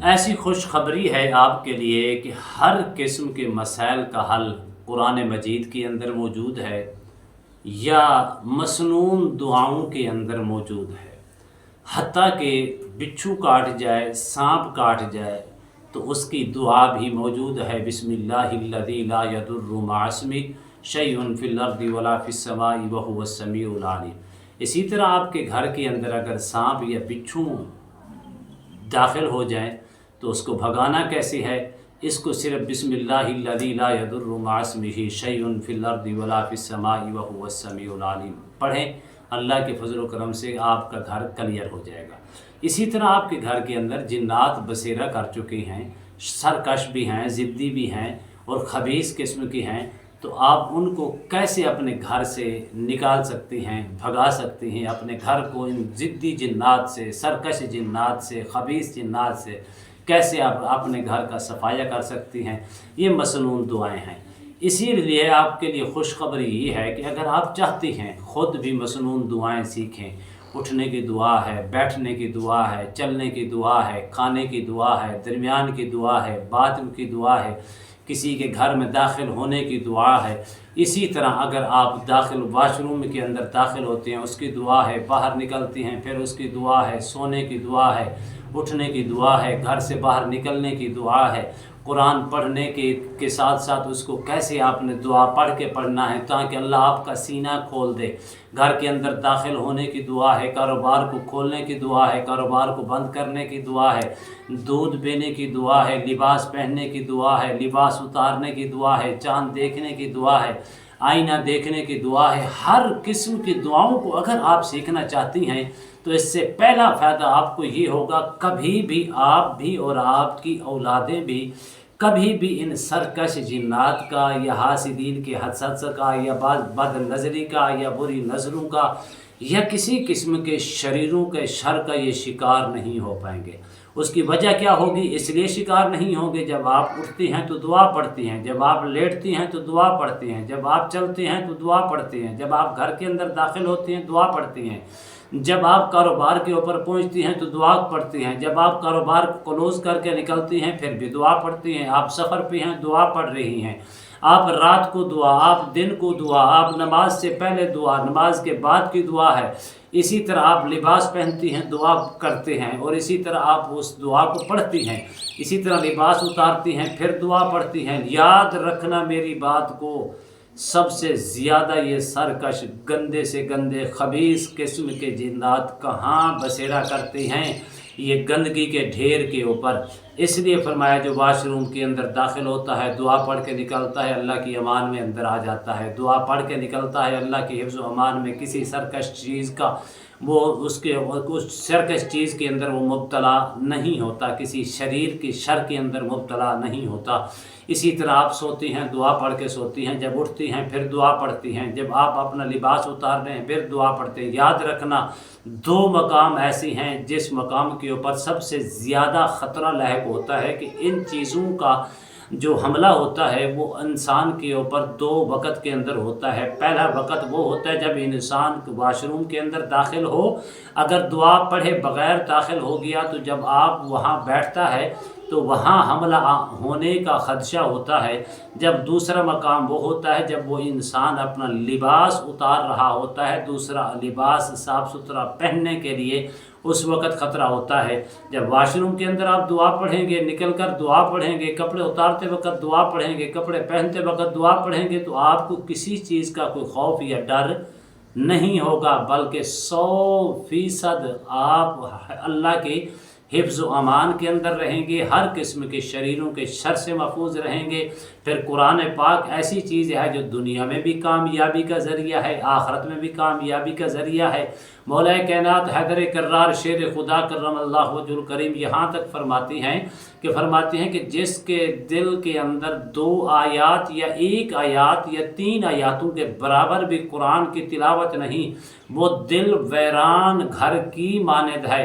ایسی خوشخبری ہے آپ کے لیے کہ ہر قسم کے مسائل کا حل قرآن مجید کے اندر موجود ہے یا مسنون دعاؤں کے اندر موجود ہے۔ حتیٰ کہ بچھو کاٹ جائے، سانپ کاٹ جائے تو اس کی دعا بھی موجود ہے، بسم اللہ الذی لا یضر مع اسمہ شیء فی الارض ولا فی السماء وہو السمیع العلیم۔ اسی طرح آپ کے گھر کے اندر اگر سانپ یا بچھو داخل ہو جائیں تو اس کو بھگانا کیسے ہے؟ اس کو صرف بسم اللہ الذی لا یضر مع اسمہ شیء فی الارض ولا فی السماء وہو السمیع العلیم پڑھیں، اللہ کے فضل و کرم سے آپ کا گھر کلیئر ہو جائے گا۔ اسی طرح آپ کے گھر کے اندر جنات بسیرا کر چکے ہیں، سرکش بھی ہیں، ضدی بھی ہیں اور خبیث قسم کی ہیں، تو آپ ان کو کیسے اپنے گھر سے نکال سکتے ہیں، بھگا سکتے ہیں اپنے گھر کو ان ضدی جنات سے، سرکش جنات سے، خبیث جنات سے کیسے آپ اپنے گھر کا صفایا کر سکتے ہیں؟ یہ مسنون دعائیں ہیں۔ اسی لیے آپ کے لیے خوشخبری یہ ہے کہ اگر آپ چاہتے ہیں خود بھی مسنون دعائیں سیکھیں، اٹھنے کی دعا ہے، بیٹھنے کی دعا ہے، چلنے کی دعا ہے، کھانے کی دعا ہے، درمیان کی دعا ہے، بات کی دعا ہے، کسی کے گھر میں داخل ہونے کی دعا ہے، اسی طرح اگر آپ داخل واش روم کے اندر داخل ہوتے ہیں اس کی دعا ہے، باہر نکلتے ہیں پھر اس کی دعا ہے، سونے کی دعا ہے، اٹھنے کی دعا ہے، گھر سے باہر نکلنے کی دعا ہے، قرآن پڑھنے کے ساتھ ساتھ اس کو کیسے آپ نے دعا پڑھ کے پڑھنا ہے تاکہ اللہ آپ کا سینہ کھول دے، گھر کے اندر داخل ہونے کی دعا ہے، کاروبار کو کھولنے کی دعا ہے، کاروبار کو بند کرنے کی دعا ہے، دودھ پینے کی دعا ہے، لباس پہننے کی دعا ہے، لباس اتارنے کی دعا ہے، چاند دیکھنے کی دعا ہے، آئینہ دیکھنے کی دعا ہے۔ ہر قسم کی دعاؤں کو اگر آپ سیکھنا چاہتی ہیں تو اس سے پہلا فائدہ آپ کو یہ ہوگا، کبھی بھی آپ بھی اور آپ کی اولادیں بھی کبھی بھی ان سرکش جنات کا یا حاسدین کے حسد کا یا بد نظری کا یا بری نظروں کا یا کسی قسم کے شریروں کے شر کا یہ شکار نہیں ہو پائیں گے۔ اس کی وجہ کیا ہوگی؟ اس لیے شکار نہیں ہوں گے، جب آپ اٹھتے ہیں تو دعا پڑھتے ہیں، جب آپ لیٹتے ہیں تو دعا پڑھتے ہیں، جب آپ چلتے ہیں تو دعا پڑھتے ہیں، جب آپ گھر کے اندر داخل ہوتے ہیں دعا پڑھتے ہیں، جب آپ کاروبار کے اوپر پہنچتے ہیں تو دعا پڑھتے ہیں، جب آپ کاروبار کو کلوز کر کے نکلتے ہیں پھر بھی دعا پڑھتے ہیں، آپ سفر پہ ہیں دعا پڑھ رہی ہیں، آپ رات کو دعا، آپ دن کو دعا، آپ نماز سے پہلے دعا، نماز کے بعد کی دعا ہے، اسی طرح آپ لباس پہنتی ہیں دعا کرتے ہیں اور اسی طرح آپ اس دعا کو پڑھتی ہیں، اسی طرح لباس اتارتی ہیں پھر دعا پڑھتی ہیں۔ یاد رکھنا میری بات کو، سب سے زیادہ یہ سرکش گندے سے گندے خبیث قسم کے جنات کہاں بسیرا کرتے ہیں؟ یہ گندگی کے ڈھیر کے اوپر۔ اس لیے فرمایا جو واش روم کے اندر داخل ہوتا ہے دعا پڑھ کے نکلتا ہے اللہ کی امان میں اندر آ جاتا ہے، دعا پڑھ کے نکلتا ہے اللہ کی حفظ و امان میں، کسی سرکش چیز کا اس سرکش چیز کے اندر وہ مبتلا نہیں ہوتا، کسی شریر کی شر کے اندر مبتلا نہیں ہوتا۔ اسی طرح آپ سوتی ہیں دعا پڑھ کے سوتی ہیں، جب اٹھتی ہیں پھر دعا پڑھتی ہیں، جب آپ اپنا لباس اتار رہے ہیں پھر دعا پڑھتے ہیں۔ یاد رکھنا دو مقام ایسے ہیں جس مقام کے اوپر سب سے زیادہ خطرہ لاحق ہوتا ہے کہ ان چیزوں کا جو حملہ ہوتا ہے وہ انسان کے اوپر دو وقت کے اندر ہوتا ہے۔ پہلا وقت وہ ہوتا ہے جب انسان واش روم کے اندر داخل ہو، اگر دعا پڑھے بغیر داخل ہو گیا تو جب آپ وہاں بیٹھتا ہے تو وہاں حملہ ہونے کا خدشہ ہوتا ہے۔ جب دوسرا مقام وہ ہوتا ہے جب وہ انسان اپنا لباس اتار رہا ہوتا ہے، دوسرا لباس صاف ستھرا پہننے کے لیے، اس وقت خطرہ ہوتا ہے۔ جب واش روم کے اندر آپ دعا پڑھیں گے، نکل کر دعا پڑھیں گے، کپڑے اتارتے وقت دعا پڑھیں گے، کپڑے پہنتے وقت دعا پڑھیں گے تو آپ کو کسی چیز کا کوئی خوف یا ڈر نہیں ہوگا، بلکہ 100% آپ اللہ کے حفظ و امان کے اندر رہیں گے، ہر قسم کے شریروں کے شر سے محفوظ رہیں گے۔ پھر قرآن پاک ایسی چیز ہے جو دنیا میں بھی کامیابی کا ذریعہ ہے، آخرت میں بھی کامیابی کا ذریعہ ہے۔ مولا کائنات حیدر کرار شیر خدا کرم اللہ وجہ الکریم یہاں تک فرماتی ہیں کہ جس کے دل کے اندر 2 آیات یا 1 آیات یا 3 آیاتوں کے برابر بھی قرآن کی تلاوت نہیں، وہ دل ویران گھر کی مانند ہے۔